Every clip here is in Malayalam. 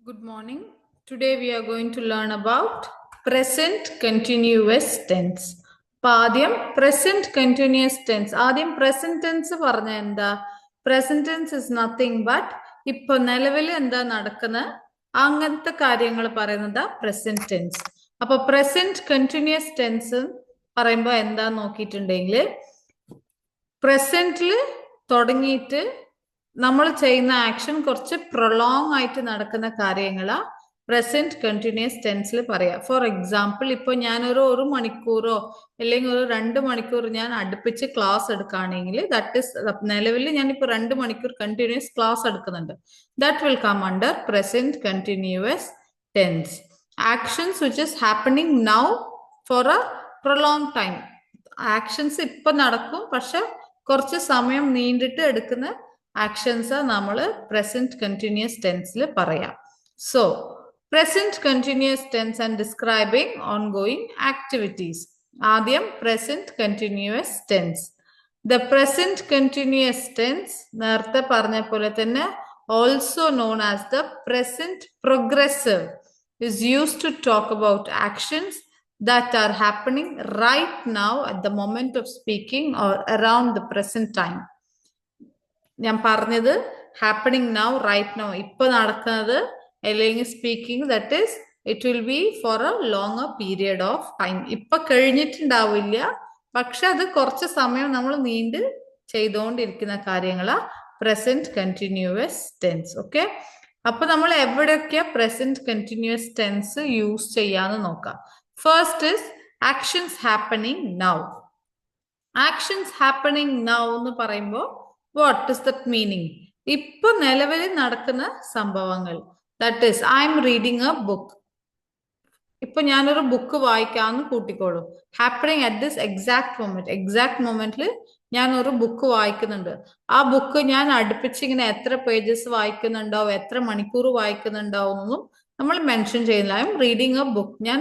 Good morning. Today we are going to learn about present continuous tense. ആദ്യം present continuous tense. ആദ്യം present tense പറഞ്ഞ എന്താ? Present tense is nothing but ഇപ്പൊ നിലവിൽ എന്താ നടക്കുന്ന അങ്ങനത്തെ കാര്യങ്ങൾ പറയുന്നത് present tense. അപ്പൊ present continuous tense പറയുമ്പോൾ എന്താ നോക്കിയിട്ടുണ്ടെങ്കിൽ പ്രസന്റിൽ തുടങ്ങിയിട്ട് നമ്മൾ ചെയ്യുന്ന ആക്ഷൻ കുറച്ച് പ്രൊലോങ് ആയിട്ട് നടക്കുന്ന കാര്യങ്ങളാ പ്രസന്റ് കണ്ടിന്യൂസ് ടെൻസിൽ പറയാം. ഫോർ എക്സാമ്പിൾ, ഇപ്പൊ ഞാനൊരു മണിക്കൂറോ അല്ലെങ്കിൽ ഒരു 2 മണിക്കൂർ ഞാൻ അടുപ്പിച്ച് ക്ലാസ് എടുക്കുകയാണെങ്കിൽ ദാറ്റ് ഇസ് നിലവിൽ ഞാനിപ്പോ 2 മണിക്കൂർ കണ്ടിന്യൂസ് ക്ലാസ് എടുക്കുന്നുണ്ട്. That will come under present continuous tense. Actions which is happening now for a prolong time. Actions ഇപ്പൊ നടക്കും, പക്ഷെ കുറച്ച് സമയം നീണ്ടിട്ട് എടുക്കുന്ന ആക്ഷൻസ് നമ്മൾ പ്രസന്റ് കണ്ടിന്യൂസ് ടെൻസിൽ പറയാം. So present continuous tense and describing ongoing activities. ആദ്യം present continuous tense. The present continuous tense നേരത്തെ പറഞ്ഞ പോലെ തന്നെ also known as the present progressive is used to talk about actions that are happening right now at the moment of speaking or around the present time. ഞാൻ പറഞ്ഞത് ഹാപ്പനിങ് നൗ, റൈറ്റ് നൗ, ഇപ്പൊ നടക്കുന്നത് അല്ലെങ്കിൽ speaking, that is it will be for a longer period of time. ഇപ്പൊ കഴിഞ്ഞിട്ടുണ്ടാവില്ല, പക്ഷെ അത് കുറച്ച് സമയം നമ്മൾ നീണ്ട് ചെയ്തുകൊണ്ടിരിക്കുന്ന കാര്യങ്ങളാ പ്രസന്റ് കണ്ടിന്യൂസ് ടെൻസ്. ഓക്കെ, അപ്പൊ നമ്മൾ എവിടെയൊക്കെയാ പ്രസന്റ് കണ്ടിന്യൂസ് ടെൻസ് യൂസ് ചെയ്യാന്ന് നോക്കാം. First is actions happening now. Actions happening now എന്ന് പറയുമ്പോൾ വാട്ട് ഇസ് ദറ്റ് മീനിങ്? ഇപ്പൊ നിലവിൽ നടക്കുന്ന സംഭവങ്ങൾ. That is I'm reading a book. ഇപ്പൊ ഞാനൊരു ബുക്ക് വായിക്കാന്ന് കൂട്ടിക്കോളൂ. ഹാപ്പനിങ് അറ്റ് ദിസ് എക്സാക്ട് മൊമെന്റിൽ ഞാൻ ഒരു ബുക്ക് വായിക്കുന്നുണ്ട്. ആ ബുക്ക് ഞാൻ അടുപ്പിച്ച് ഇങ്ങനെ എത്ര പേജസ് വായിക്കുന്നുണ്ടാവും, എത്ര മണിക്കൂർ വായിക്കുന്നുണ്ടാവും എന്നൊന്നും നമ്മൾ മെൻഷൻ ചെയ്യുന്നില്ല. I'm reading a book. ഞാൻ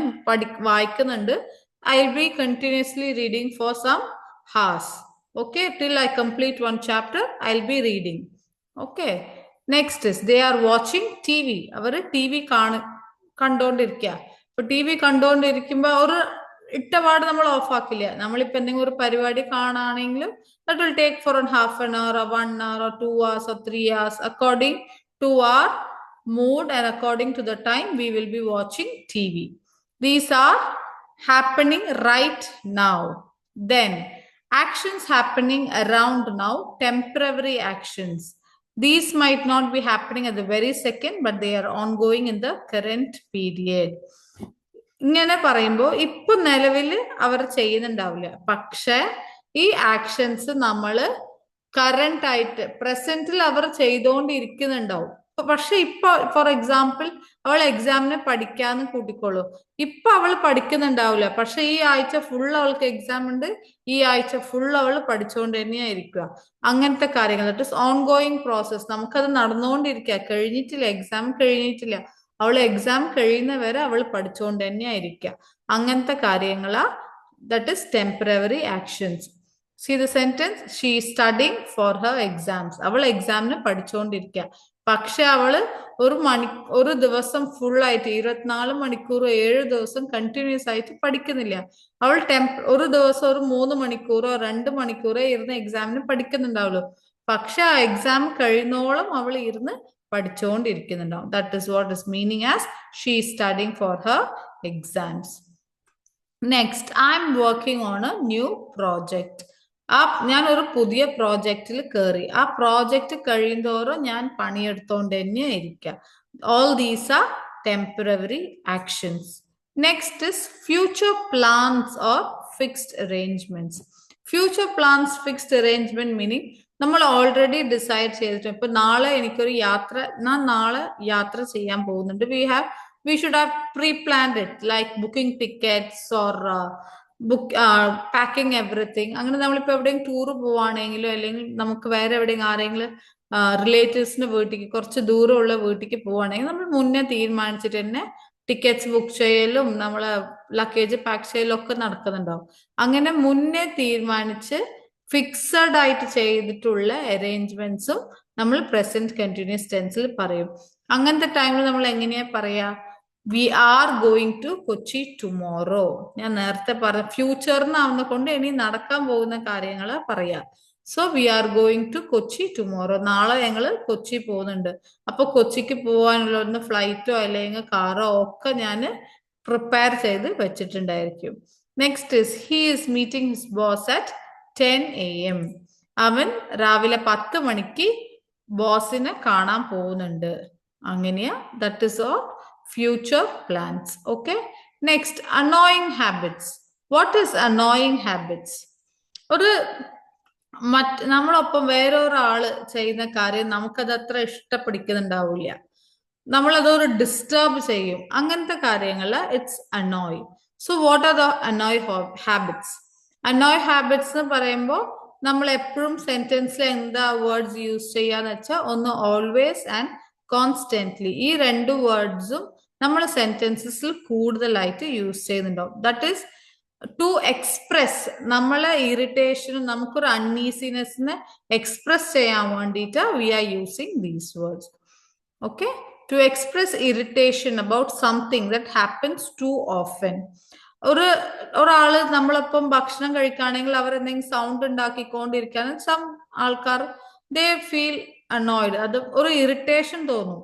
വായിക്കുന്നുണ്ട്. I will be continuously reading for some hours. Okay, till I complete one chapter, I'll be reading. Okay, next is they are watching TV. അവര് TV കണ്ടോണ്ടിരിക്കുക. ഇപ്പൊ TV കണ്ടോണ്ടിരിക്കുമ്പോ ഒരു ഇട്ടപാട് നമ്മൾ ഓഫ് ആക്കില്ല. നമ്മളിപ്പോ എന്തെങ്കിലും ഒരു പരിപാടി കാണുകയാണെങ്കിലും that will take for an half an hour or 1 hour or 2 hours or 3 hours according to our mood and according to the time we will be watching TV. These are happening right now. Then actions happening around now, temporary actions. These might not be happening at the very second, but they are ongoing in the current period. ഇങ്ങനെ പറയുമ്പോൾ ഇപ്പൊ നിലവിൽ അവർ ചെയ്യുന്നുണ്ടാവില്ല, പക്ഷെ ഈ ആക്ഷൻസ് നമ്മള് കറന്റ് ആയിട്ട് പ്രസന്റിൽ അവർ ചെയ്തുകൊണ്ടിരിക്കുന്നുണ്ടാവും. പക്ഷെ ഇപ്പൊ ഫോർ എക്സാമ്പിൾ അവൾ എക്സാമിന് പഠിക്കാന്ന് കൂട്ടിക്കോളൂ. ഇപ്പൊ അവൾ പഠിക്കുന്നുണ്ടാവില്ല, പക്ഷെ ഈ ആഴ്ച ഫുൾ അവൾക്ക് എക്സാം ഉണ്ട്, ഈ ആഴ്ച ഫുൾ അവൾ പഠിച്ചുകൊണ്ട് തന്നെയായിരിക്കുക. അങ്ങനത്തെ കാര്യങ്ങൾ, that is on going process. നമുക്കത് നടന്നുകൊണ്ടിരിക്കുക, കഴിഞ്ഞിട്ടില്ല, എക്സാം കഴിഞ്ഞിട്ടില്ല. അവൾ എക്സാം കഴിയുന്നവരെ അവൾ പഠിച്ചുകൊണ്ട് തന്നെയായിരിക്കുക. അങ്ങനത്തെ കാര്യങ്ങളാ that is temporary actions. See the sentence, she is studying for her exams. അവൾ എക്സാമിന് പഠിച്ചുകൊണ്ടിരിക്കുക, പക്ഷെ അവള് ഒരു ദിവസം ഫുൾ ആയിട്ട് 24 മണിക്കൂർ 7 ദിവസം കണ്ടിന്യൂസ് ആയിട്ട് പഠിക്കുന്നില്ല. അവൾ ഒരു ദിവസം ഒരു 3 മണിക്കൂറോ 2 മണിക്കൂറോ ഇരുന്ന് എക്സാമിന് പഠിക്കുന്നുണ്ടാവുള്ളൂ, പക്ഷെ ആ എക്സാം കഴിയുന്നോളം അവൾ ഇരുന്ന് പഠിച്ചുകൊണ്ടിരിക്കുന്നുണ്ടാവും. That is what is meaning as she is studying for her exams. Next, I'm working on a new project. ഞാൻ ഒരു പുതിയ പ്രോജക്റ്റിൽ കയറി. ആ പ്രോജക്റ്റ് കഴിയുന്തോറും ഞാൻ പണിയെടുത്തോണ്ട് തന്നെയായിരിക്കാം. All these are temporary actions. Next is future plans or fixed arrangements. Future plans fixed arrangement meaning നമ്മൾ ഓൾറെഡി ഡിസൈഡ് ചെയ്തിട്ടുണ്ട്. ഇപ്പൊ നാളെ എനിക്കൊരു ഞാൻ നാളെ യാത്ര ചെയ്യാൻ പോകുന്നുണ്ട്. we should have pre-planned it, like booking tickets or packing everything. അങ്ങനെ നമ്മളിപ്പോ എവിടെയും ടൂർ പോവാണെങ്കിലോ അല്ലെങ്കിൽ നമുക്ക് വേറെ എവിടെയും ആരെങ്കിലും റിലേറ്റീവ്സിന്റെ വീട്ടിലേക്ക്, കുറച്ച് ദൂരമുള്ള വീട്ടിലേക്ക് പോവാണെങ്കിൽ നമ്മൾ മുന്നേ തീരുമാനിച്ചിട്ട് തന്നെ ടിക്കറ്റ്സ് ബുക്ക് ചെയ്യലും നമ്മളെ ലഗേജ് പാക്ക് ചെയ്യലും ഒക്കെ നടക്കുന്നുണ്ടാവും. അങ്ങനെ മുന്നേ തീരുമാനിച്ച് ഫിക്സഡ് ആയിട്ട് ചെയ്തിട്ടുള്ള അറേഞ്ച്മെന്റ്സും നമ്മൾ പ്രസന്റ് കണ്ടിന്യൂസ് ടെൻസിൽ പറയും. അങ്ങനത്തെ ടൈമിൽ നമ്മൾ എങ്ങനെയാ പറയാ? We are going to Kochi tomorrow. ഞാൻ നേരത്തെ പറഞ്ഞ ഫ്യൂച്ചറിനാവുന്ന കൊണ്ട് ഇനി നടക്കാൻ പോകുന്ന കാര്യങ്ങളാ പറയാ. So we are going to Kochi tomorrow. നാളെ ഞങ്ങള് കൊച്ചി പോകുന്നുണ്ട്. അപ്പൊ കൊച്ചിക്ക് പോകാനുള്ള ഒന്ന് ഫ്ലൈറ്റോ അല്ലെങ്കിൽ കാറോ ഒക്കെ ഞാൻ പ്രിപ്പയർ ചെയ്ത് വെച്ചിട്ടുണ്ടായിരിക്കും. Next is he is meeting his boss at 10 AM. അവൻ രാവിലെ 10 മണിക്ക് ബോസിനെ കാണാൻ പോകുന്നുണ്ട്. അങ്ങനെയാ. That is all future plans. Okay. Next annoying habits. What is annoying habits? ഒരു നമ്മളൊപ്പം വേറൊരാള് ചെയ്യുന്ന കാര്യം നമുക്കത് അത്ര ഇഷ്ടപ്പെടിക്കുന്നുണ്ടാവില്ല. നമ്മളതൊരു ഡിസ്റ്റർബ് ചെയ്യും. അങ്ങനത്തെ കാര്യങ്ങള് it's annoy. So what are the annoy habits? Annoy habits എന്ന് പറയുമ്പോൾ നമ്മൾ എപ്പോഴും സെന്റൻസിൽ എന്താ വേർഡ്സ് യൂസ് ചെയ്യാന്ന് വെച്ചാൽ ഒന്ന് ഓൾവേസ് ആൻഡ് കോൺസ്റ്റന്റ്ലി. ഈ രണ്ട് വേർഡ്സും നമ്മൾ സെന്റൻസസിൽ കൂടുതലായിട്ട് യൂസ് ചെയ്യുന്നുണ്ടാവും. ദാറ്റ് ഈസ് ടു എക്സ്പ്രസ് നമ്മളെ ഇറിറ്റേഷനും നമുക്കൊരു അൺഈസിനെസ്സിനെ എക്സ്പ്രസ് ചെയ്യാൻ വേണ്ടിയിട്ട് we are using these words. Okay. To express irritation about something that happens too often. ഒരാള് നമ്മളിപ്പം ഭക്ഷണം കഴിക്കുകയാണെങ്കിൽ അവർ എന്തെങ്കിലും സൗണ്ട് ഉണ്ടാക്കിക്കൊണ്ടിരിക്കുകയാണ്. സം ആൾക്കാർ ദേ ഫീൽ അനോയ്ഡ്. അത് ഒരു ഇറിറ്റേഷൻ തോന്നും.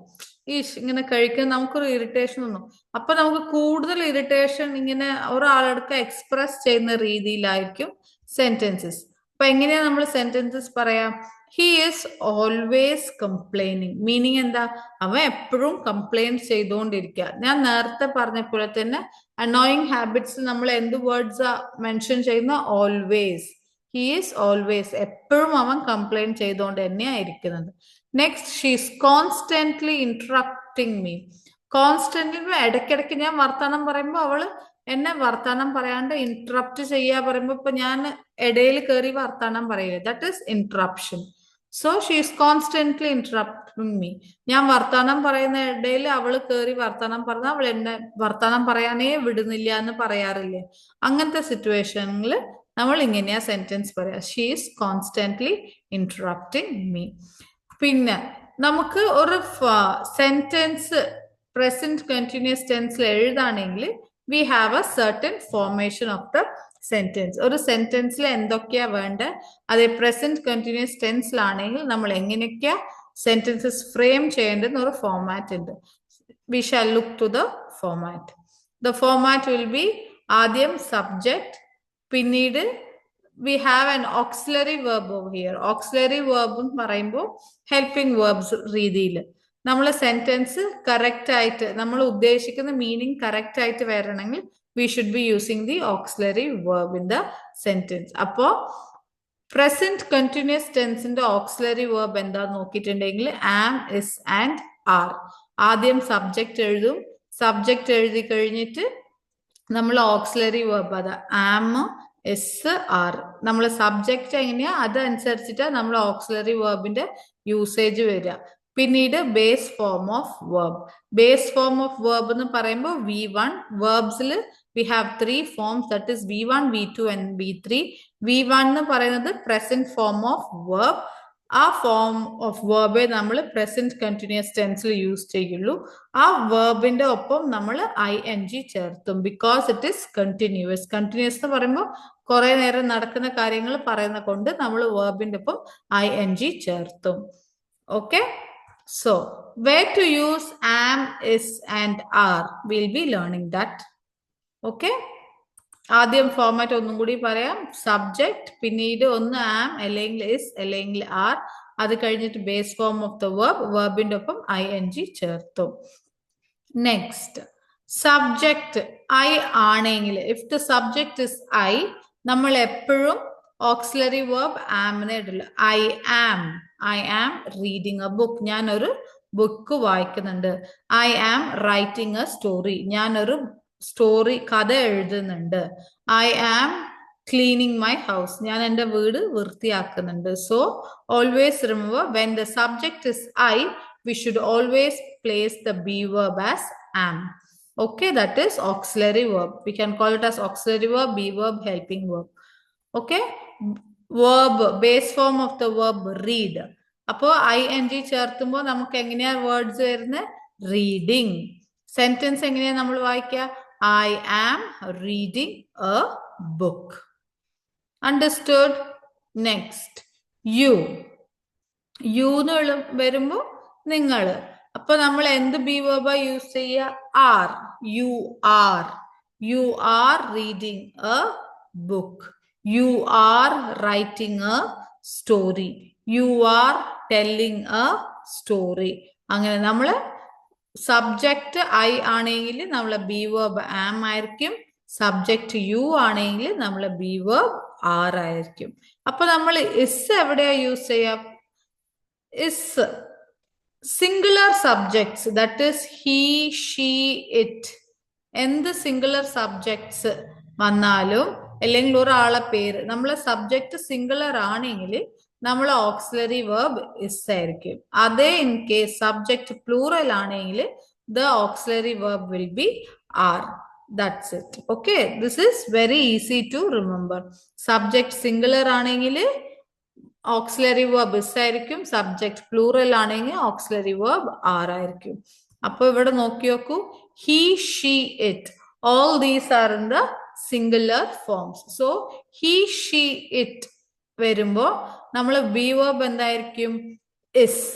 ഇങ്ങനെ കഴിക്കുന്ന നമുക്കൊരു ഇറിറ്റേഷൻ തോന്നും. അപ്പൊ നമുക്ക് കൂടുതൽ ഇറിറ്റേഷൻ ഇങ്ങനെ ഒരാളെടുക്ക എക്സ്പ്രസ് ചെയ്യുന്ന രീതിയിലായിരിക്കും സെന്റൻസസ്. അപ്പൊ എങ്ങനെയാ നമ്മൾ സെന്റൻസസ് പറയാം? He is always complaining. Meaning എന്താ? അവൻ എപ്പോഴും കംപ്ലൈന്റ് ചെയ്തുകൊണ്ടിരിക്കുക. ഞാൻ നേരത്തെ പറഞ്ഞ പോലെ തന്നെ അനോയിങ് ഹാബിറ്റ്സ് നമ്മൾ എന്ത് വേർഡ്സ് മെൻഷൻ ചെയ്യുന്ന? ഓൾവേസ്. He is always. എപ്പോഴും അവൻ കംപ്ലൈന്റ് ചെയ്തുകൊണ്ട് തന്നെയാണ് ഇരിക്കുന്നത്. Next, she's constantly interrupting me. Constantly ഇടയ്ക്കിടയ്ക്ക് ഞാൻ വർത്താനം പറയുമ്പോൾ അവള് എന്നെ വർത്താനം പറയാണ്ട് ഇന്ററപ്റ്റ് ചെയ്യാ പറയുമ്പോ ഇപ്പൊ ഞാൻ ഇടയിൽ കയറി വർത്താനം പറയില്ല. That is interruption. So she's constantly interrupting me. ഞാൻ വർത്താനം പറയുന്ന ഇടയിൽ അവള് കയറി വർത്താനം പറഞ്ഞാൽ അവൾ എന്നെ വർത്താനം പറയാനേ വിടുന്നില്ല എന്ന് പറയാറില്ലേ? അങ്ങനത്തെ സിറ്റുവേഷനിൽ നമ്മൾ ഇങ്ങനെയാ സെന്റൻസ് പറയാ. She's constantly interrupting me. പിന്നെ നമുക്ക് ഒരു സെന്റൻസ് പ്രസന്റ് കണ്ടിന്യൂസ് ടെൻസിൽ എഴുതാണെങ്കിൽ we have a certain formation of the sentence. ഒരു സെന്റൻസിൽ എന്തൊക്കെയാ വേണ്ടത്? അതേ പ്രസന്റ് കണ്ടിന്യൂസ് ടെൻസിലാണെങ്കിൽ നമ്മൾ എങ്ങനെയൊക്കെയാ സെന്റൻസസ് ഫ്രെയിം ചെയ്യേണ്ടെന്ന് ഒരു ഫോർമാറ്റ് ഉണ്ട്. We shall look to the format. The format will be ആദ്യം സബ്ജക്ട്, പിന്നീട് we have an auxiliary verb over here. Auxiliary verb എന്ന് പറയുമ്പോൾ ഹെൽപ്പിംഗ് വേർബ്സ് രീതിയിൽ നമ്മൾ സെന്റൻസ് കറക്റ്റ് ആയിട്ട് നമ്മൾ ഉദ്ദേശിക്കുന്ന മീനിങ് കറക്റ്റ് ആയിട്ട് വരണമെങ്കിൽ we should be using the auxiliary verb in the sentence. അപ്പോ പ്രസന്റ് കണ്ടിന്യൂസ് ടെൻസിന്റെ ഓക്സിലറി വേർബ് എന്താ നോക്കിയിട്ടുണ്ടെങ്കിൽ ആം, ഇസ് ആൻഡ് ആർ. ആദ്യം സബ്ജക്ട് എഴുതും. സബ്ജക്ട് എഴുതി കഴിഞ്ഞിട്ട് നമ്മൾ ഓക്സിലറി വേർബ് അതാ ആം, എസ്, ആർ. നമ്മൾ സബ്ജക്റ്റ് എങ്ങനെയാ അതനുസരിച്ചിട്ട് നമ്മൾ ഓക്സിലറി വേർബിന്റെ യൂസേജ് വരിക. പിന്നീട് base form of verb. Base form of verb എന്ന് പറയുമ്പോൾ V1. വേർബ്സിൽ we have 3 forms. That is V1, V2 and V3. V1 എന്ന് പറയുന്നത് പ്രസന്റ് ഫോം ഓഫ് വേർബ്. ആ ഫോം ഓഫ് വേർബെ നമ്മൾ പ്രസന്റ് കണ്ടിന്യൂസ് ടെൻസിൽ യൂസ് ചെയ്യുള്ളൂ. ആ വേർബിന്റെ ഒപ്പം നമ്മൾ ING ചേർത്തും. Because it is continuous. Continuous എന്ന് പറയുമ്പോൾ കുറെ നേരം നടക്കുന്ന കാര്യങ്ങൾ പറയുന്ന കൊണ്ട് നമ്മൾ വേർബിന്റെ ഒപ്പം ING ചേർത്തും. Okay. So where to use am, is and are, we'll be learning that. Okay. ആദ്യം ഫോർമാറ്റ് ഒന്നും കൂടി പറയാം. സബ്ജക്ട്, പിന്നീട് ഒന്ന് ആം അല്ലെങ്കിൽ ഇസ് അല്ലെങ്കിൽ ആർ. അത് കഴിഞ്ഞിട്ട് base form of the verb. വേർബിന്റെ ഒപ്പം ING ചേർത്തു. നെക്സ്റ്റ്, സബ്ജക്ട് ഐ ആണെങ്കിൽ, if the subject is I, നമ്മൾ എപ്പോഴും ഓക്സിലറി വേർബ് ആമിനെ ഇടില്ല. I am reading a book. ഞാനൊരു ബുക്ക് വായിക്കുന്നുണ്ട്. I am writing a story. ഞാനൊരു സ്റ്റോറി കഥ എഴുതുന്നുണ്ട്. I am cleaning my house. ഞാൻ എൻ്റെ വീട് വൃത്തിയാക്കുന്നുണ്ട്. So always remember, when the subject is I, we should always place the be verb as am. Okay, that is auxiliary verb. We can call it as auxiliary verb, be verb, helping verb. Okay. Verb, base form of the verb read. അപ്പോ ING ചേർത്തുമ്പോൾ നമുക്ക് എങ്ങനെയാ വേർഡ്സ് വരുന്നത്? റീഡിങ്. സെന്റൻസ് എങ്ങനെയാ നമ്മൾ വായിക്കുക? I am reading a book. Understood? Next, you. You എന്നുള്ള വരുമ്പോ നിങ്ങൾ. അപ്പൊ നമ്മൾ എന്ത് ബി വെർബാ യൂസ് ചെയ്യുക? Are. You are. You are reading a book. You are writing a story. You are telling a story. അങ്ങനെ നമ്മള് സബ്ജക്റ്റ് ഐ ആണെങ്കിൽ നമ്മളെ ബി വെർബ് ആം ആയിരിക്കും. സബ്ജക്റ്റ് യു ആണെങ്കിൽ നമ്മളെ ബി വെർബ് ആർ ആയിരിക്കും. അപ്പൊ നമ്മൾ ഇസ് എവിടെയാ യൂസ് ചെയ്യാം? Is singular subjects, that is he, she, it. എന്ത് സിംഗുലർ സബ്ജക്ട്സ് വന്നാലും അല്ലെങ്കിൽ ഒരാളെ പേര് നമ്മളെ സബ്ജക്ട് സിംഗുലർ ആണെങ്കിൽ നമ്മൾ ഓക്സിലറി വെർബ് ഇസ് ആയിരിക്കും. അതേ ഇൻ കേസ് സബ്ജക്ട് പ്ലൂറൽ ആണെങ്കിൽ the auxiliary verb will be are. That's it. Okay, this is very easy to remember. Subject singular ആണെങ്കിൽ ഓക്സിലറി വെർബ് ഇസ് ആയിരിക്കും. സബ്ജക്ട് പ്ലൂറൽ ആണെങ്കിൽ ഓക്സിലറി വെർബ് ആർ ആയിരിക്കും. അപ്പൊ ഇവിടെ നോക്കി നോക്കൂ, he, she, it, all these are in the singular forms. So he, she, it വരുമ്പോ നമ്മൾ ബി വെർബ് എന്തായിരിക്കും? Is.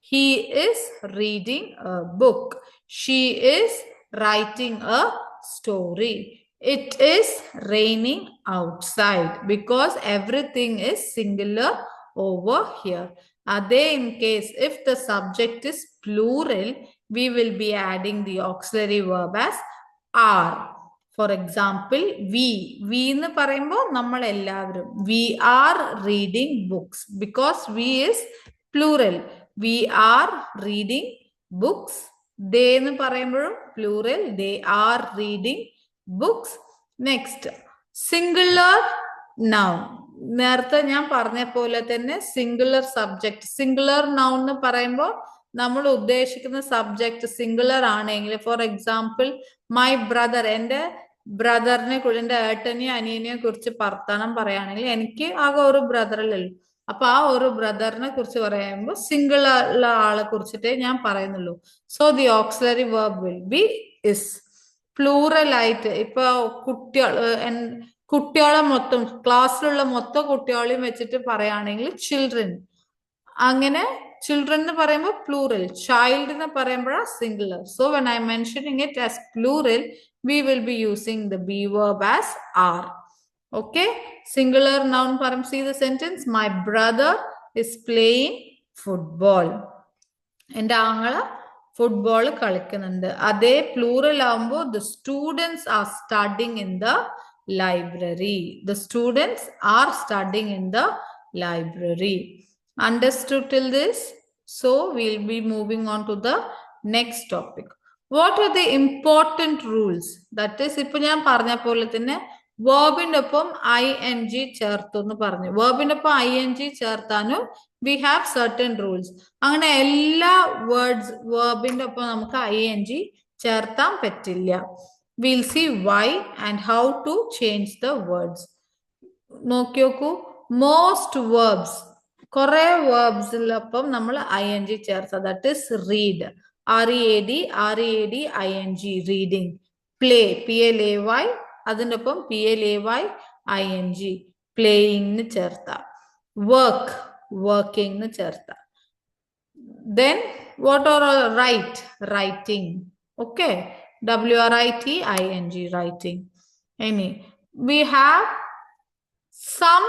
He is reading a book. She is writing a story. It is raining outside, because everything is singular over here. Adhe in case if the subject is plural, we will be adding the auxiliary verb as are. For example, we nu parayumbo nammal ellavarum we are reading books, because we is plural. We are reading books. They എന്ന് പറയുമ്പോഴും plural. They are reading books. Next, singular noun. നേരത്തെ ഞാൻ പറഞ്ഞ പോലെ തന്നെ സിംഗുലർ സബ്ജക്ട്. സിംഗുലർ നൗൺ എന്ന് പറയുമ്പോൾ നമ്മൾ ഉദ്ദേശിക്കുന്ന സബ്ജക്ട് സിംഗുലർ ആണെങ്കിൽ, ഫോർ എക്സാമ്പിൾ മൈ ബ്രദർ, എൻ്റെ ബ്രദറിനെ കുറിച്ച്, എൻ്റെ ഏട്ടനെയോ അനിയനെയോ കുറിച്ച് വർത്താനം പറയുകയാണെങ്കിൽ എനിക്ക് ആകെ ഒരു ബ്രദറല്ലേ ഉള്ളൂ. അപ്പൊ ആ ഒരു ബ്രദറിനെ കുറിച്ച് പറയുമ്പോൾ സിംഗിൾ ഉള്ള ആളെ കുറിച്ചിട്ടേ ഞാൻ പറയുന്നുള്ളൂ. So the auxiliary verb will B is. Plural ആയിട്ട് ഇപ്പൊ കുട്ടികളെ മൊത്തം, ക്ലാസ്സിലുള്ള മൊത്തം കുട്ടികളെയും വെച്ചിട്ട് പറയുകയാണെങ്കിൽ ചിൽഡ്രൻ. അങ്ങനെ ചിൽഡ്രൻ എന്ന് പറയുമ്പോൾ പ്ലൂറൽ, ചൈൽഡ് എന്ന് പറയുമ്പോഴാണ് singular. So when I mentioning it as plural, we will be using the be verb as are. Okay, singular noun param. See the sentence, my brother is playing football. എൻ്റെ ആങ്ങള ഫുട്ബോൾ കളിക്കുന്നുണ്ട്. അതേ പ്ലൂറൽ ആവുമ്പോൾ the students are studying in the library. The students are studying in the library. Understood till this? So we'll be moving on to the next topic. What are the important rules? That is, ഇപ്പൊ ഞാൻ പറഞ്ഞ പോലെ തന്നെ വേർബിന്റെ ഒപ്പം ING ചേർത്തു എന്ന് പറഞ്ഞു. വേർബിന്റെ ഒപ്പം ING ചേർത്താനും we have certain rules. അങ്ങനെ എല്ലാ വേർബിന്റെ ഒപ്പം നമുക്ക് ING ചേർത്താൻ പറ്റില്ല. We'll see why and how to change the words. നോക്കി നോക്കൂ, മോസ്റ്റ് വേർബ്സ്, കുറെ വേർബ്സിലൊപ്പം നമ്മൾ ING ചേർത്ത. That is read, READ, READING, reading. Play, PLAY, അതിൻ്റെ ഒപ്പം PLAYING, പ്ലേയിങ് ചേർത്ത. വർക്ക്, വർക്കിംഗ് ചേർത്ത. Then what are right, writing. Okay, WRITING, writing. ഇനി we have some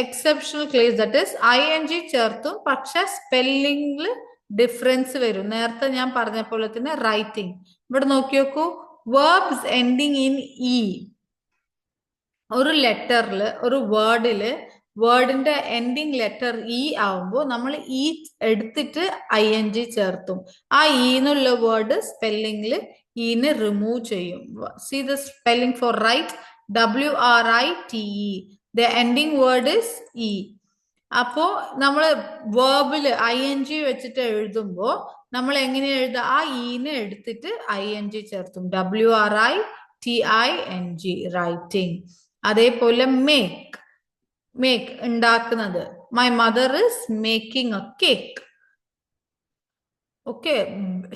exceptional case, that is ING ചേർത്തും പക്ഷെ സ്പെല്ലിംഗിൽ ഡിഫറൻസ് വരും. നേരത്തെ ഞാൻ പറഞ്ഞ പോലെ തന്നെ റൈറ്റിംഗ്. ഇവിടെ നോക്കി നോക്കൂ, വേർബ്സ് എൻഡിങ് ഇൻ ഇ. ഒരു ലെറ്ററിൽ, ഒരു വേർഡിന്റെ എൻഡിങ് ലെറ്റർ ഇ ആവുമ്പോൾ നമ്മൾ ഇ എടുത്തിട്ട് ING ചേർത്തും. ആ ഇ എന്നുള്ള വേർഡ് സ്പെല്ലിംഗിൽ ഇനെ റിമൂവ് ചെയ്യും. See the spelling for write, WRITE. The ending word is E. അപ്പോ നമ്മൾ വേർബില് ING വെച്ചിട്ട് എഴുതുമ്പോ നമ്മൾ എങ്ങനെ എഴുതുക? ആ ഇനെ എടുത്തിട്ട് ING ചേർത്തും. WRITING, writing. അതേപോലെ മേക്ക്, ഉണ്ടാക്കുന്നത്. my mother is making a cake. Okay,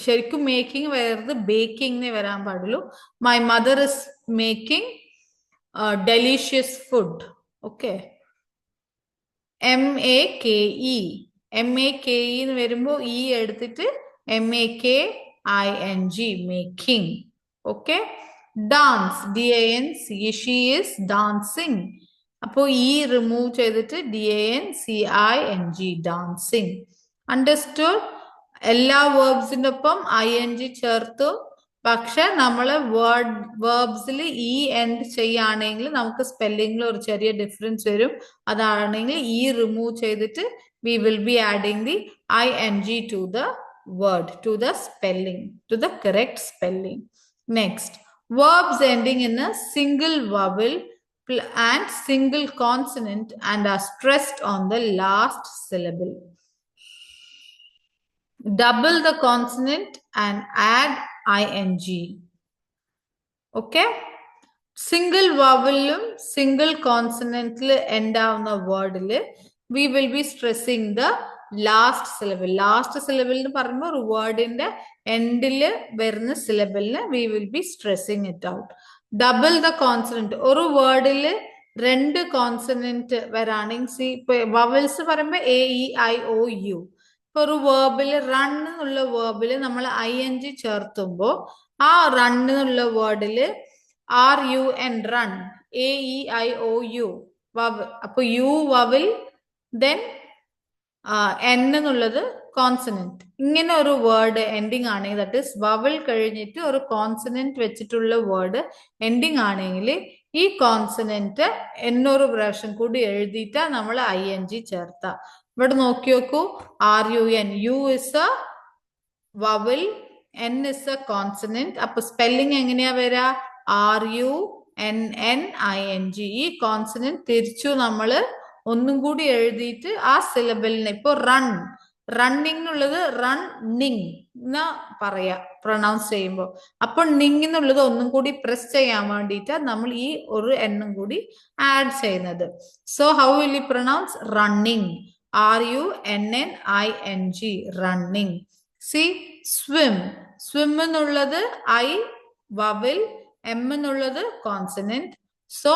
ശരിക്കും മേക്കിംഗ് വരരുത്, ബേക്കിംഗ് വരാൻ പാടുള്ളൂ. My mother is making delicious food. Okay, MAKE, MAKE എന്ന് വരുമ്പോൾ ഇ എടുത്തിട്ട് MAKING, making. Okay, dance, DANCE, she is dancing. അപ്പോ ഇ റിമൂവ് ചെയ്തിട്ട് DANCING, ഡാൻസിങ്. അണ്ടർസ്റ്റുഡ്? എല്ലാ വേർബ്സിന്റെ ഒപ്പം ING ചേർത്തു. പക്ഷെ നമ്മള് വേർബ്സിൽ ഇ എൻഡ് ചെയ്യുകയാണെങ്കിൽ നമുക്ക് സ്പെല്ലിംഗിൽ ഒരു ചെറിയ ഡിഫറൻസ് വരും. അതാണെങ്കിൽ ഇ റിമൂവ് ചെയ്തിട്ട് we will be adding the ING to the word, to the spelling, to the correct spelling. Next, verbs ending in a single vowel and single consonant and are stressed on the last syllable. Double the consonant and add ING. Okay, single vowel single consonant end avuna word we will be stressing the last syllable. Last syllable nu parayumbol oru word inde end il varuna syllable ne we will be stressing it out. Double the consonant, oru word il rendu consonant varaning, see vowels parayumbol A, E, I, O, U. ഒരു വേർബില് റൺ എന്നുള്ള വേർബില് നമ്മൾ ING ചേർത്തുമ്പോ ആ റൺ എന്നുള്ള വേർഡില് RUN, റൺ, AEIOU വവ്. അപ്പൊ യു വവിൽ, ദെൻ N എന്നുള്ളത് കോൺസണന്റ്. ഇങ്ങനെ ഒരു വേർഡ് എൻഡിങ് ആണെങ്കിൽ, ദാറ്റ് ഇസ് വവിൽ കഴിഞ്ഞിട്ട് ഒരു കോൺസണന്റ് വെച്ചിട്ടുള്ള വേർഡ് എൻഡിങ് ആണെങ്കിൽ ഈ കോൺസണന്റ് എന്നൊരു പ്രാവശ്യം കൂടി എഴുതിയിട്ടാ നമ്മൾ ING ചേർത്ത. ഇവിടെ നോക്കി നോക്കൂ, RUN, U is A vowel, N is A consonant. അപ്പൊ സ്പെല്ലിംഗ് എങ്ങനെയാ വരാ? RUNNING. ഈ കോൺസണന്റ് തിരിച്ചു നമ്മള് ഒന്നും കൂടി എഴുതിയിട്ട് ആ സിലബിളിനെ, ഇപ്പൊ റൺ, റണ്ണിങ് ഉള്ളത് റണ്ണിങ് എന്നാ പറയാ പ്രൊണൗൺസ് ചെയ്യുമ്പോൾ. അപ്പൊ നിങ് എന്നുള്ളത് ഒന്നും കൂടി പ്രസ് ചെയ്യാൻ വേണ്ടിയിട്ട് നമ്മൾ ഈ ഒരു എണ്ണം കൂടി ആഡ് ചെയ്യുന്നത്. So how will you pronounce? Running, RUNNING, running. C, swim, swim എന്നുള്ളത് I വവൽ, M എന്നുള്ളത് കോൺസണന്റ്. സോ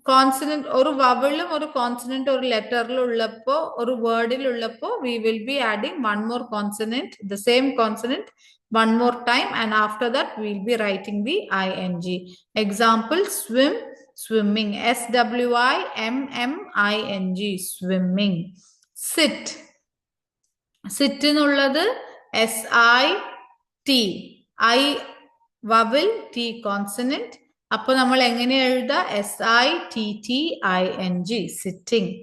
കോൺസണന്റ് ഒരു വവലും ഒരു കോൺസണന്റ് ഒരു ലെറ്ററിലും ഉള്ളപ്പോ, ഒരു വേർഡിൽ ഉള്ളപ്പോ we will be adding one more consonant, the same consonant one more time, and after that we will be writing the ING. Example, swim, swimming, SWIMMING, swimming. Sit, sit എന്നുള്ളത് SIT, I vowel, T consonant. അപ്പൊ നമ്മൾ എങ്ങനെ എഴുതാ? SITTING, sitting.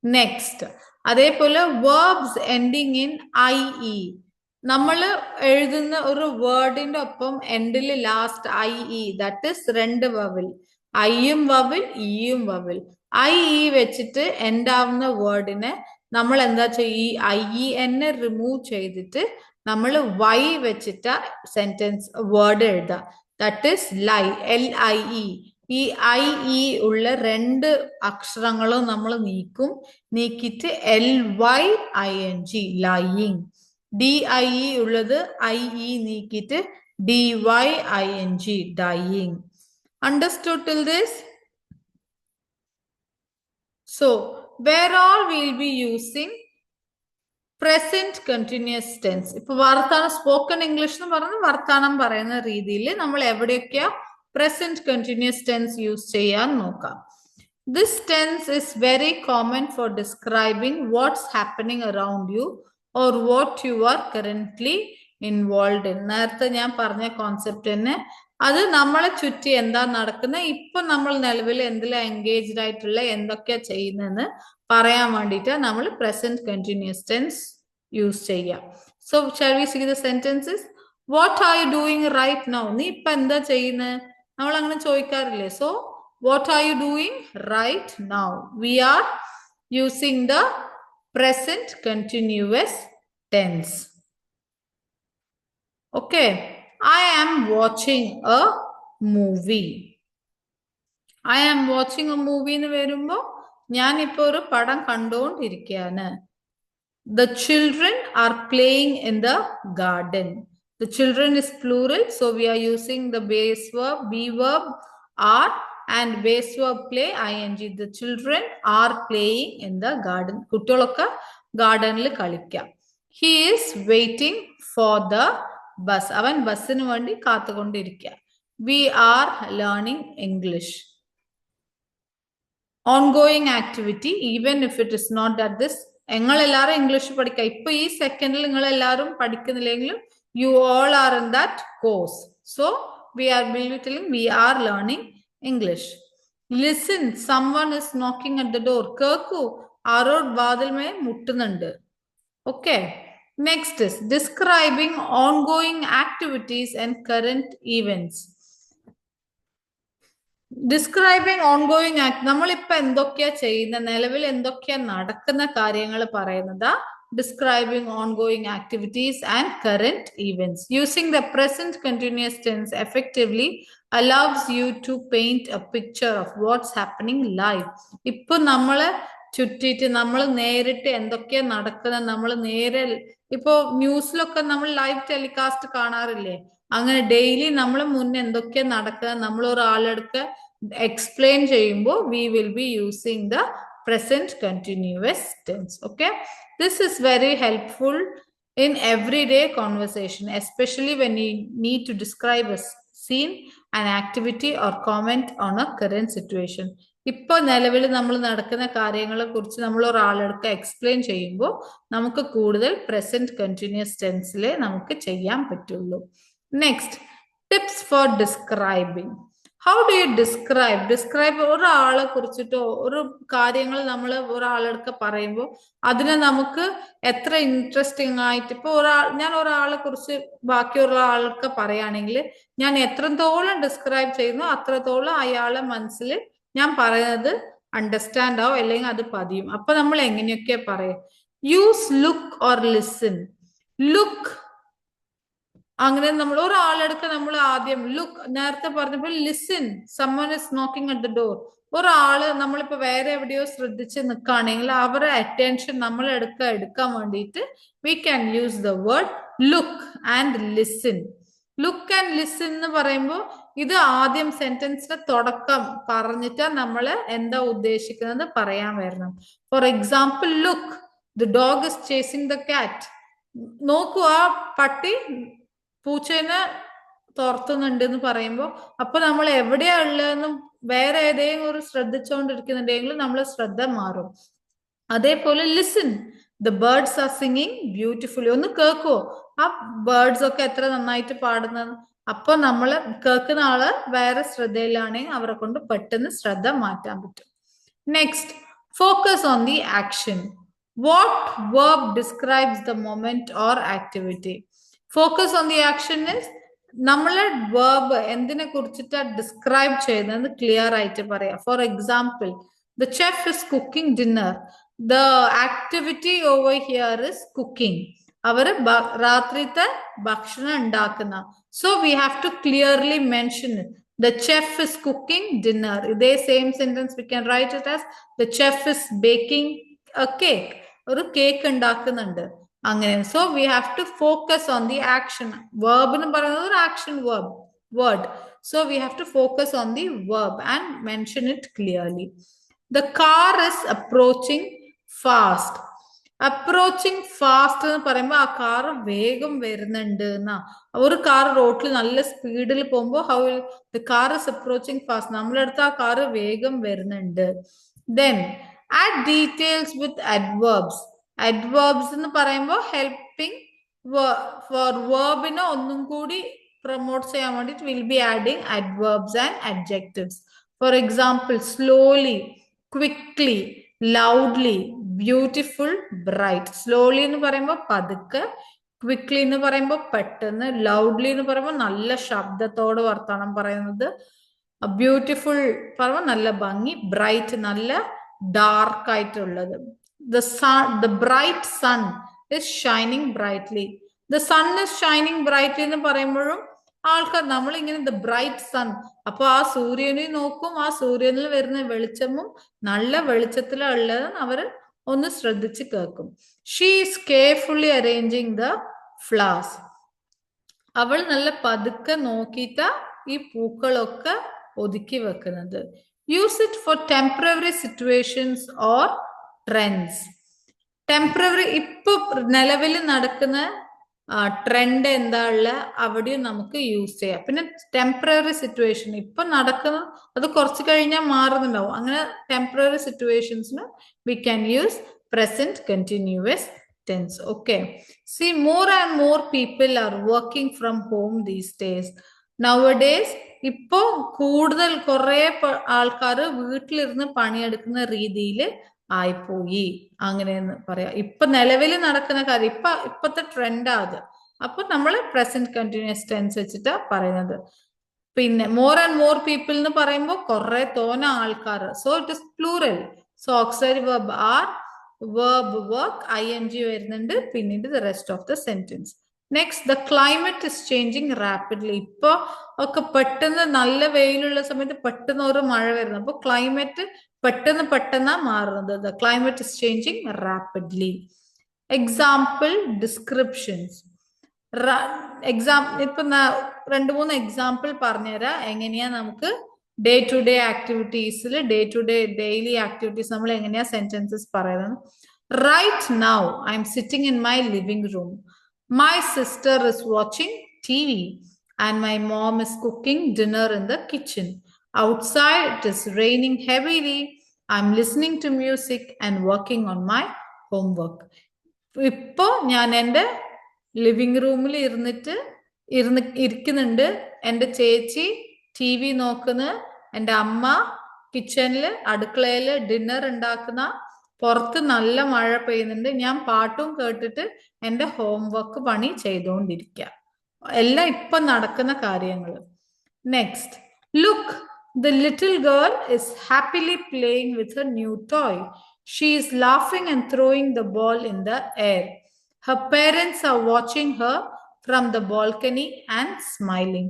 നെക്സ്റ്റ്, അതേപോലെ വേർബ്സ് എൻഡിങ് ഇൻ IE. നമ്മൾ എഴുതുന്ന ഒരു വേർഡിന്റെ ഒപ്പം എൻഡിൽ ലാസ്റ്റ് IE, ദാറ്റ് ഇസ് രണ്ട് വവൽ, ഐയും വവൽ, ഇയും വവൽ. IE വെച്ചിട്ട് എൻഡ് ആവുന്ന വേർഡിനെ നമ്മൾ എന്താ ചെയ്യും? IEN റിമൂവ് ചെയ്തിട്ട് നമ്മൾ Y വെച്ചിട്ട് സെന്റൻസ് വേർഡ് എഴുതാം. That is lie, LIE. ഈ IE ഉള്ള രണ്ട് അക്ഷരങ്ങളും നമ്മൾ നീക്കിയിട്ട് LYING, ലൈയിങ്. DIE ഉള്ളത് IE നീക്കിയിട്ട് DYING, dying. Understood till this? So, where all we will be using present continuous tense. ഇപ്പൊ വർത്താനം, സ്പോക്കൺ ഇംഗ്ലീഷ് എന്ന് പറഞ്ഞ് വർത്താനം പറയുന്ന രീതിയിൽ നമ്മൾ എവിടെയൊക്കെയാ പ്രസന്റ് കണ്ടിന്യൂസ് ടെൻസ് യൂസ് ചെയ്യാൻ നോക്കാം. This tense is very common for describing what's happening around you or what you are currently involved in. നേരത്തെ ഞാൻ പറഞ്ഞ കോൺസെപ്റ്റ് തന്നെ, അത് നമ്മളെ ചുറ്റി എന്താ നടക്കുന്നത്, ഇപ്പൊ നമ്മൾ നിലവിൽ എന്തിലാ എൻഗേജ്ഡ് ആയിട്ടുള്ള, എന്തൊക്കെയാ ചെയ്യുന്നതെന്ന് പറയാൻ വേണ്ടിയിട്ട് നമ്മൾ പ്രസന്റ് കണ്ടിന്യൂസ് ടെൻസ് യൂസ് ചെയ്യാം. So shall we see the sentences? What are you doing right now? നീ ഇപ്പൊ എന്താ ചെയ്യുന്നത്? നമ്മൾ അങ്ങനെ ചോദിക്കാറില്ലേ? So what are you doing right now? We are using the present continuous tense. Okay, I am watching a movie. I am watching a movie എന്ന് വരുമ്പോ ഞാനിപ്പോ ഒരു പടം കണ്ടുകൊണ്ടിരിക്കുകയാണ്. The children are playing in the garden. The children is plural, so we are using the base verb, be verb, are, and base verb play, ing. The children are playing in the garden. കുട്ടികളൊക്കെ ഗാർഡനിൽ കളിക്കാം. He is waiting for the bus. അവൻ ബസ്സിന് വേണ്ടി കാത്തുകൊണ്ടിരിക്കുക. We are learning English. Ongoing activity, even if it is not at this. നിങ്ങൾ എല്ലാവരും ഇംഗ്ലീഷ് പഠിക്കുക. ഇപ്പൊ ഈ സെക്കൻഡിൽ നിങ്ങൾ എല്ലാവരും പഠിക്കുന്നില്ലെങ്കിലും you all are in that course. So we are telling we are learning English. Listen, someone is knocking at the door. കേൾക്കൂ, ആരോ വാതിൽമേ മുട്ടുന്നുണ്ട്. Okay. Next is describing ongoing activities and current events. Describing ongoing act, നമ്മളിപ്പോ എന്തൊക്കെയാ ചെയ്യുന്ന, നിലവിൽ എന്തൊക്കെയാ നടക്കുന്ന കാര്യങ്ങൾ പറയുന്നത്. Describing ongoing activities and current events using the present continuous tense effectively allows you to paint a picture of what's happening live. ഇപ്പൊ നമ്മള് ചുറ്റിട്ട് നമ്മൾ നേരിട്ട് എന്തൊക്കെയാ നടക്കുന്നത്, നമ്മൾ നേരെ ഇപ്പോ ന്യൂസിലൊക്കെ നമ്മൾ ലൈവ് ടെലികാസ്റ്റ് കാണാറില്ലേ, അങ്ങനെ ഡെയിലി നമ്മൾ മുന്നേ എന്തൊക്കെയാ നടക്കുക നമ്മൾ ഒരാളെടുത്ത് എക്സ്പ്ലെയിൻ ചെയ്യുമ്പോൾ we will be using the present continuous tense. Okay, this is very helpful in everyday conversation, especially when you need to describe a scene, an activity or comment on a current situation. ഇപ്പൊ നിലവിൽ നമ്മൾ നടക്കുന്ന കാര്യങ്ങളെ കുറിച്ച് നമ്മൾ ഒരാളെടുത്ത് എക്സ്പ്ലെയിൻ ചെയ്യുമ്പോൾ നമുക്ക് കൂടുതൽ പ്രസന്റ് കണ്ടിന്യൂസ് ടെൻസിലെ നമുക്ക് ചെയ്യാൻ പറ്റുള്ളൂ. Next, tips for describing. How do you describe? Describe ഒരാളെ കുറിച്ചിട്ടോ ഒരു കാര്യങ്ങൾ നമ്മൾ ഒരാളെടുക്ക പറയുമ്പോൾ അതിനെ നമുക്ക് എത്ര ഇൻട്രസ്റ്റിംഗ് ആയിട്ട്, ഇപ്പൊ ഞാൻ ഒരാളെ കുറിച്ച് ബാക്കിയുള്ള ആൾക്ക് പറയുകയാണെങ്കിൽ ഞാൻ എത്രത്തോളം ഡിസ്ക്രൈബ് ചെയ്യുന്നു അത്രത്തോളം അയാളെ മനസ്സിൽ ഞാൻ പറയുന്നത് അണ്ടർസ്റ്റാൻഡ് ആവും, അല്ലെങ്കിൽ അത് പതിയും. അപ്പൊ നമ്മൾ എങ്ങനെയൊക്കെ പറയും? Use look or listen. Look, അങ്ങനെ നമ്മൾ ഒരാളെടുക്ക നമ്മൾ ആദ്യം ലുക്ക്, നേരത്തെ പറഞ്ഞപ്പോൾ listen, someone is knocking at the door. ഒരാള് നമ്മളിപ്പോ വേറെ എവിടെയോ ശ്രദ്ധിച്ച് നിൽക്കുകയാണെങ്കിൽ അവരുടെ അറ്റൻഷൻ നമ്മൾ എടുക്കാൻ വേണ്ടിയിട്ട് V can use the word look and listen. Look and listen എന്ന് പറയുമ്പോൾ ഇത് ആദ്യം സെന്റൻസിന്റെ തുടക്കം പറഞ്ഞിട്ട് നമ്മൾ എന്താ ഉദ്ദേശിക്കുന്നത് പറയാൻ വരണം. For example, look, the dog is chasing the cat. നോക്കൂ, ആ പട്ടി പൂച്ചേനെ തുരത്തുന്നുണ്ട് എന്ന് പറയുമ്പോൾ അപ്പൊ നമ്മൾ എവിടെയാ ഉള്ളതെന്നും വേറെ ഏതെങ്കിലും ഒരു ശ്രദ്ധിച്ചുകൊണ്ടിരിക്കുന്നുണ്ടെങ്കിൽ നമ്മൾ ശ്രദ്ധ മാറും. അതേപോലെ listen, the birds are singing beautifully. ഒന്ന് കേൾക്കുവോ ആ ബേർഡ്സ് ഒക്കെ എത്ര നന്നായിട്ട് പാടുന്നത്. അപ്പൊ നമ്മൾ കേൾക്കുന്ന ആള് വേറെ ശ്രദ്ധയിലാണെങ്കിൽ അവരെ കൊണ്ട് പെട്ടെന്ന് ശ്രദ്ധ മാറ്റാൻ പറ്റും. Next, focus on the action. What verb describes the moment or activity? Focus on the action is നമ്മളെ വേർബ് എന്തിനെ കുറിച്ചിട്ടാ ഡിസ്ക്രൈബ് ചെയ്യുന്നത് ക്ലിയർ ആയിട്ട് പറയാം. For example, the chef is cooking dinner. The activity over here is cooking. അവര് രാത്രിത്തെ ഭക്ഷണം ഉണ്ടാക്കുന്ന. So we have to clearly mention the chef is cooking dinner. ഇതേ same sentence we can write it as the chef is baking A cake. ഒരു കേക്ക് ഉണ്ടാക്കുന്നുണ്ട് അങ്ങനെ. So we have to focus on the action. Verb എന്ന് പറയുന്നത് ഒരു action word. So we have to focus on the verb and mention it clearly. The car is approaching fast. Approaching fast എന്ന് പറയുമ്പോൾ ആ കാർ വേഗം വരുന്നുണ്ട് എന്നാ. ഒരു കാർ റോഡിൽ നല്ല സ്പീഡിൽ പോകുമ്പോൾ how the car is approaching fast, നമ്മളടുത്ത് ആ കാർ വേഗം വരുന്നുണ്ട്. ദെൻ ആഡ് ഡീറ്റെയിൽസ് വിത്ത് അഡ്വേർബ്സ്. അഡ്വേർബ്സ് എന്ന് പറയുമ്പോൾ ഹെൽപ്പിംഗ് ഫോർ വേർബിനെ ഒന്നും കൂടി പ്രൊമോട്ട് ചെയ്യാൻ വേണ്ടിട്ട് will be adding adverbs and adjectives. For example, slowly, quickly, loudly, beautiful, bright. Slowly എന്ന് പറയുമ്പോൾ പതുക്കെ, ക്വിക്ലി എന്ന് പറയുമ്പോൾ പെട്ടെന്ന്, ലൗഡ്ലി എന്ന് പറയുമ്പോൾ നല്ല ശബ്ദത്തോട് വർത്തമാനം പറയുന്നത്, ബ്യൂട്ടിഫുൾ പറയുമ്പോൾ നല്ല ഭംഗി, ബ്രൈറ്റ് നല്ല ഡാർക്ക് ആയിട്ടുള്ളത്. The bright sun is shining brightly. The sun is shining brightly എന്ന് പറയുമ്പോഴും ആൾക്കാർ നമ്മളിങ്ങനെ ദ ബ്രൈറ്റ് സൺ, അപ്പൊ ആ സൂര്യനെ നോക്കും, ആ സൂര്യനിൽ വരുന്ന വെളിച്ചമും നല്ല വെളിച്ചത്തിലുള്ളത് അവര് ഒന്ന് ശ്രദ്ധിച്ച് കേൾക്കും. She is carefully arranging the flowers. അവൾ നല്ല പതുക്കെ നോക്കിയിട്ടാ ഈ പൂക്കളൊക്കെ ഒതുക്കി വെക്കുന്നത്. Use it for temporary situations or trends. Temporary ഇപ്പൊ നിലവിൽ നടക്കുന്ന ട്രെൻഡ് എന്താ ഉള്ള അവിടെയും നമുക്ക് യൂസ് ചെയ്യാം. പിന്നെ ടെമ്പററി സിറ്റുവേഷൻ ഇപ്പൊ നടക്കുന്ന അത് കുറച്ച് കഴിഞ്ഞാൽ മാറുന്നുണ്ടാവും. അങ്ങനെ ടെമ്പററി സിറ്റുവേഷൻസിന് we can use present continuous tense. Okay. See, more and more people are working from home these days. Nowadays, ഇപ്പോ കൂടുതൽ കുറെ ആൾക്കാർ വീട്ടിലിരുന്ന് പണിയെടുക്കുന്ന രീതിയിൽ ആയിപ്പോയി, അങ്ങനെയെന്ന് പറയാം. ഇപ്പൊ നിലവിൽ നടക്കുന്ന കാര്യം ഇപ്പത്തെ ട്രെൻഡാ അത്. അപ്പൊ നമ്മൾ പ്രസന്റ് കണ്ടിന്യൂസ് ടെൻസ് വെച്ചിട്ടാ പറയുന്നത്. പിന്നെ മോർ ആൻഡ് മോർ പീപ്പിൾ എന്ന് പറയുമ്പോൾ കുറെ തോന ആൾക്കാർ. So it is plural. So auxiliary verb are, verb work, ing വരുന്നുണ്ട്, പിന്നീട് the rest of the sentence. Next, the climate is changing rapidly. ഇപ്പൊ ഒക്കെ പെട്ടെന്ന് നല്ല വെയിലുള്ള സമയത്ത് പെട്ടെന്ന് ഒരു മഴ വരുന്നു. അപ്പൊ ക്ലൈമറ്റ് പെട്ടെന്നാ മാറുന്നത്. The climate is changing rapidly. Example descriptions. ഇപ്പൊ 2-3 എക്സാമ്പിൾ പറഞ്ഞുതരാം എങ്ങനെയാ നമുക്ക് ഡേ ടു ഡേ ആക്ടിവിറ്റീസിൽ ഡെയിലി ആക്ടിവിറ്റീസ് നമ്മൾ എങ്ങനെയാ സെന്റൻസസ് പറയുന്നത്. Right now I'm sitting in my living room. My sister is watching TV and my mom is cooking dinner in the kitchen. Outside it is raining heavily. I'm listening to music and working on my homework. ഇപ്പോ ഞാൻ എൻ്റെ ലിവിംഗ് റൂമിൽ ഇരിക്കുന്നുണ്ട്. എൻ്റെ ചേച്ചി TV നോക്കുന്നു, എൻ്റെ അമ്മ കിച്ചണില് അടുക്കളയില് ഡിന്നർ ഉണ്ടാക്കുന്ന, പുറത്ത് നല്ല മഴ പെയ്യുന്നുണ്ട്, ഞാൻ പാട്ടും കേട്ടിട്ട് എൻ്റെ ഹോംവർക്ക് പണി ചെയ്തുകൊണ്ടിരിക്കുക. എല്ലാം ഇപ്പൊ നടക്കുന്ന കാര്യങ്ങൾ. Next, look, the little girl is happily playing with her new toy. She is laughing and throwing the ball in the air. Her parents are watching her from the balcony and smiling.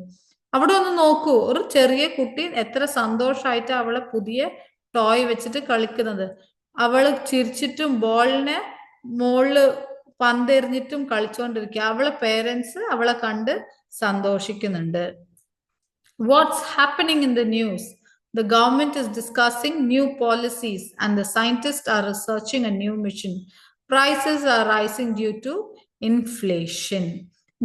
അവിടെ ഒന്ന് നോക്കൂ, ഒരു ചെറിയ കുട്ടി എത്ര സന്തോഷമായിട്ട് അവളെ പുതിയ ടോയ് വെച്ചിട്ട് കളിക്കുന്നത്. അവള് ചിരിച്ചിട്ടും ബോളിനെ മോളില് പന്തെറിഞ്ഞിട്ടും കളിച്ചുകൊണ്ടിരിക്കുക. അവളെ പേരൻസ് അവളെ കണ്ട് സന്തോഷിക്കുന്നുണ്ട്. What's happening in the news? The government is discussing new policies and the scientists are researching a new mission. Prices are rising due to inflation.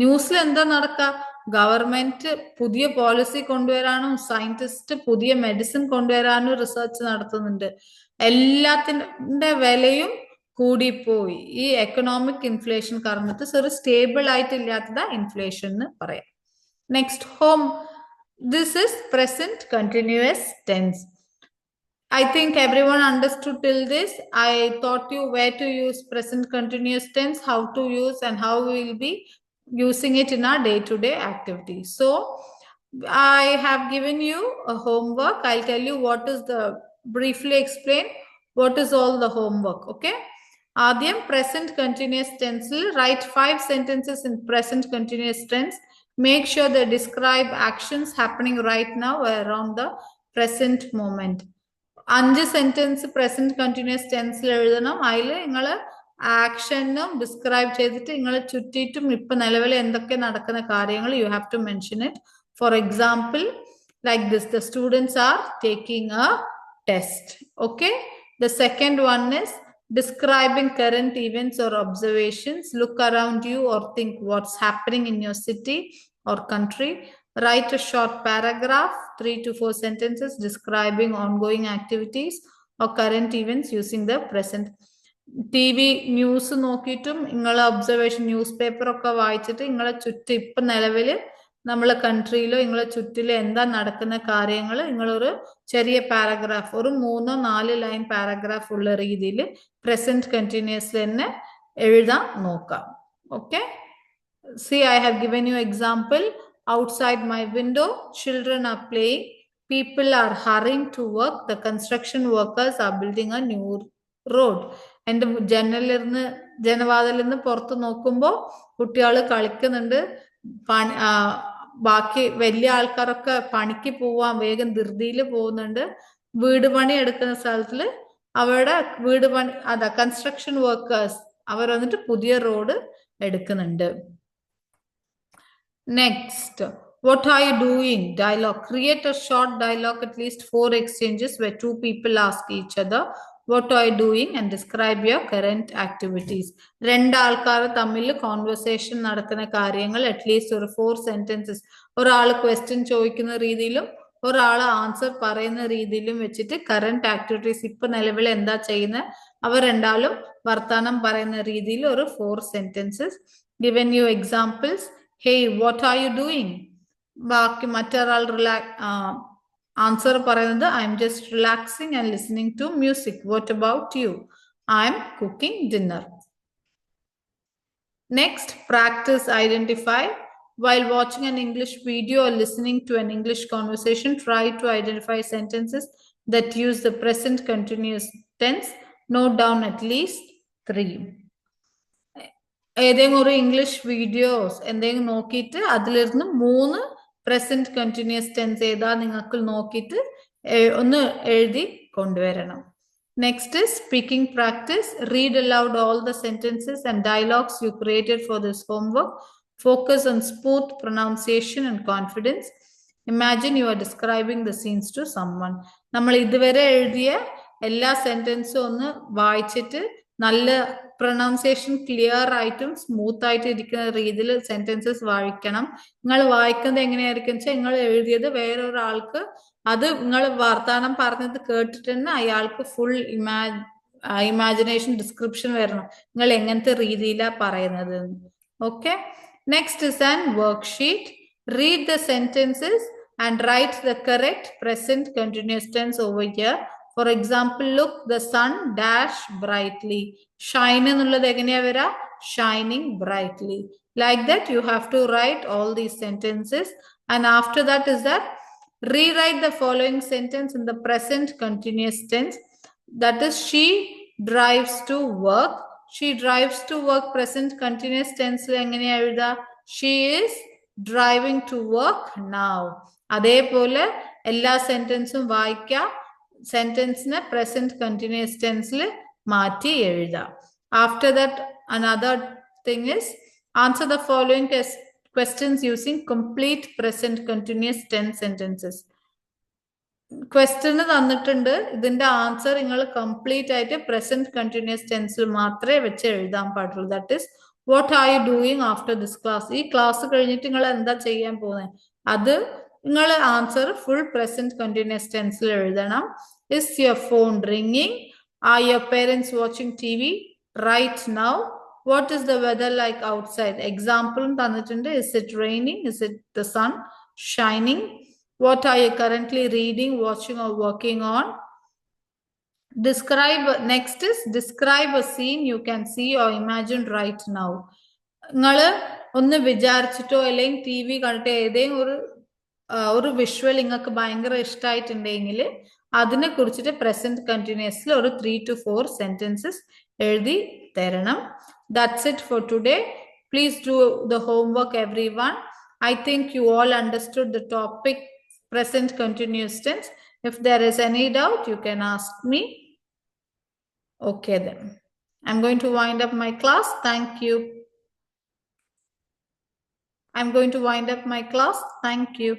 ന്യൂസിൽ എന്താ നടക്കുക? ഗവൺമെന്റ് പുതിയ പോളിസി കൊണ്ടുവരാനും സയന്റിസ്റ്റ് പുതിയ മെഡിസിൻ കൊണ്ടുവരാനും റിസർച്ച് നടത്തുന്നുണ്ട്. എല്ലാത്തിന്റെ വിലയും കൂടിപ്പോയി. ഈ എക്കണോമിക് ഇൻഫ്ലേഷൻ കാരണത്ത് ഒരു സ്റ്റേബിൾ ആയിട്ട് ഇല്ലാത്തതാ ഇൻഫ്ലേഷൻ എന്ന് പറയാം. Next, home. This is present continuous tense. I think everyone understood till this. I taught you where to use present continuous tense, how to use, and how we will be using it in our day-to-day activities. So I have given you a homework. I'll tell you what is the, briefly explain what is all the homework. Okay. Adhyam, present continuous tense, write 5 sentences in present continuous tense. Make sure they describe actions happening right now around the present moment. 5 sentence present continuous ടെൻസിൽ എഴുതണം. അതിൽ നിങ്ങൾ ആക്ഷനും ഡിസ്ക്രൈബ് ചെയ്തിട്ട് നിങ്ങൾ ചുറ്റിയിട്ടും ഇപ്പൊ നിലവിൽ എന്തൊക്കെ നടക്കുന്ന കാര്യങ്ങൾ you have to mention it. For example, like this, the students are taking a test. Okay. The second one is describing current events or observations. Look around you or think what's happening in your city or country. Write a short paragraph, 3 to 4 sentences describing ongoing activities or current events using the present. TV news നോക്കിയിട്ടും നിങ്ങളെ ഒബ്സർവേഷൻ, ന്യൂസ് പേപ്പർ ഒക്കെ വായിച്ചിട്ട് നിങ്ങളെ ചുറ്റും ഇപ്പൊ നിലവില് നമ്മളെ കൺട്രിയിലോ നിങ്ങളെ ചുറ്റിലോ എന്താ നടക്കുന്ന കാര്യങ്ങൾ നിങ്ങളൊരു ചെറിയ പാരഗ്രാഫ്, ഒരു 3-4 ലൈൻ പാരഗ്രാഫ് ഉള്ള രീതിയിൽ പ്രസന്റ് കണ്ടിന്യൂസ് തന്നെ എഴുതാൻ നോക്കാം. Okay. See, I have given you example. Outside my window children are playing. People are hurrying to work. The construction workers are building a new road. എന്റെ ജനവാതിലിൽ നിന്ന് പുറത്ത് നോക്കുമ്പോൾ കുട്ടികൾ കളിക്കുന്നുണ്ട്. ബാക്കി വലിയ ആൾക്കാരൊക്കെ പണിക്ക് പോവാൻ വേഗം ധൃതിയിൽ പോകുന്നുണ്ട്. വീട് പണി എടുക്കുന്ന സ്ഥലത്തില് അവരുടെ വീട് പണി കൺസ്ട്രക്ഷൻ വർക്കേഴ്സ് അവർ വന്നിട്ട് പുതിയ റോഡ് എടുക്കുന്നുണ്ട്. Next, what are you doing? Dialogue. Create a short dialogue, at least 4 exchanges where 2 people ask each other, what are you doing, and describe your current activities. രണ്ട് ആൾക്കാർ തമ്മിൽ കോൺവെർസേഷൻ നടക്കുന്ന കാര്യങ്ങൾ അറ്റ്ലീസ്റ്റ് ഒരു 4 സെന്റൻസസ്, ഒരാൾ ക്വസ്റ്റ്യൻ ചോദിക്കുന്ന രീതിയിലും ഒരാൾ ആൻസർ പറയുന്ന രീതിയിലും വെച്ചിട്ട് കറന്റ് ആക്ടിവിറ്റീസ് ഇപ്പൊ നിലവിൽ എന്താ ചെയ്യുന്നത് അവർ രണ്ടാളും വർത്താനം പറയുന്ന രീതിയിൽ ഒരു 4 sentences. Given you examples. Hey, what are you doing? ബാക്കി മറ്റൊരാൾ ആൻസർ പറയുന്നത് I am just relaxing and listening to music. What about you? I am cooking dinner. Next, practice identify. While watching an English video or listening to an English conversation, try to identify sentences that use the present continuous tense. Note down at least 3. ഏതെങ്കിലും ഒരു ഇംഗ്ലീഷ് വീഡിയോസ് എന്തെങ്കിലും നോക്കിയിട്ട് അതിലിരുന്ന് 3 പ്രസന്റ് കണ്ടിന്യൂസ് ടെൻസ് ഏതാ നിങ്ങൾക്ക് നോക്കിയിട്ട് ഒന്ന് എഴുതി കൊണ്ടുവരണം. Next speaking practice. Read aloud all the sentences and dialogues you created for this homework. Focus on smooth pronunciation and confidence. Imagine you are describing the scenes to someone. നമ്മൾ ഇതുവരെ എഴുതിയ എല്ലാ സെന്റൻസും ഒന്ന് വായിച്ചിട്ട് നല്ല പ്രൊനൗൺസിയേഷൻ ക്ലിയർ ആയിട്ടും സ്മൂത്ത് ആയിട്ട് ഇരിക്കുന്ന രീതിയിൽ സെന്റൻസസ് വായിക്കണം. നിങ്ങൾ വായിക്കുന്നത് എങ്ങനെയായിരിക്കും വെച്ചാൽ നിങ്ങൾ എഴുതിയത് വേറൊരാൾക്ക് അത് നിങ്ങൾ വാർത്താനം പറഞ്ഞത് കേട്ടിട്ട് തന്നെ അയാൾക്ക് ഫുൾ ഇമാജിനേഷൻ ഡിസ്ക്രിപ്ഷൻ വരണം നിങ്ങൾ എങ്ങനത്തെ രീതിയിലാണ് പറയുന്നത്. Okay. Next is an worksheet. Read the sentences and write the correct present continuous tense over here. For example, look, the sun dash brightly. Shine എന്നുള്ളത് എങ്ങനെയാ വരാ? Shining brightly. Like that, you have to write all these sentences. And after that is that, rewrite the following sentence in the present continuous tense. That is, she drives to work. She drives to work present continuous tense എങ്ങനെയാ എഴുതാ? She is driving to work now. അതേപോലെ എല്ലാ സെന്റൻസും വായിക്കാം. സെന്റൻസിനെ പ്രസന്റ് കണ്ടിന്യൂസ് ടെൻസിൽ മാറ്റി എഴുതാം. After that another thing is answer the following questions using complete present continuous tense sentences. ക്വസ്റ്റ്യന് തന്നിട്ടുണ്ട്, ഇതിന്റെ ആൻസർ നിങ്ങൾ കംപ്ലീറ്റ് ആയിട്ട് പ്രസന്റ് കണ്ടിന്യൂസ് ടെൻസിൽ മാത്രമേ വെച്ച് എഴുതാൻ പാടുള്ളൂ. That is what are you doing after this class. ഈ ക്ലാസ് കഴിഞ്ഞിട്ട് നിങ്ങൾ എന്താ ചെയ്യാൻ പോകുന്നത് അത് നിങ്ങൾ ആൻസർ ഫുൾ പ്രസന്റ് കണ്ടിന്യൂസ് ടെൻസിൽ എഴുതണം. Is your phone ringing? Are your parents watching TV right now? What is the weather like outside? Example തന്നിട്ടുണ്ട്. Is it raining? Is it the sun shining? What are you currently reading, watching or working on? Describe. Next is describe a scene you can see or imagine right now. നിങ്ങൾ ഒന്ന് വിചാരിച്ചിട്ടോ അല്ലെങ്കിൽ ടി വി കണ്ടിട്ടോ ഏതെങ്കിലും ഒരു വിഷ്വൽ നിങ്ങൾക്ക് ഭയങ്കര ഇഷ്ടമായിട്ടുണ്ടെങ്കിൽ അതിനെ കുറിച്ചിട്ട് പ്രസന്റ് കണ്ടിന്യൂസിൽ ഒരു 3 to 4 sentences എഴുതി തരണം. That's it for today. Please do the homework, everyone. I think you all understood the topic present continuous tense. If there is any doubt, you can ask me. Okay then. I'm going to wind up my class. Thank you. I'm going to wind up my class. Thank you.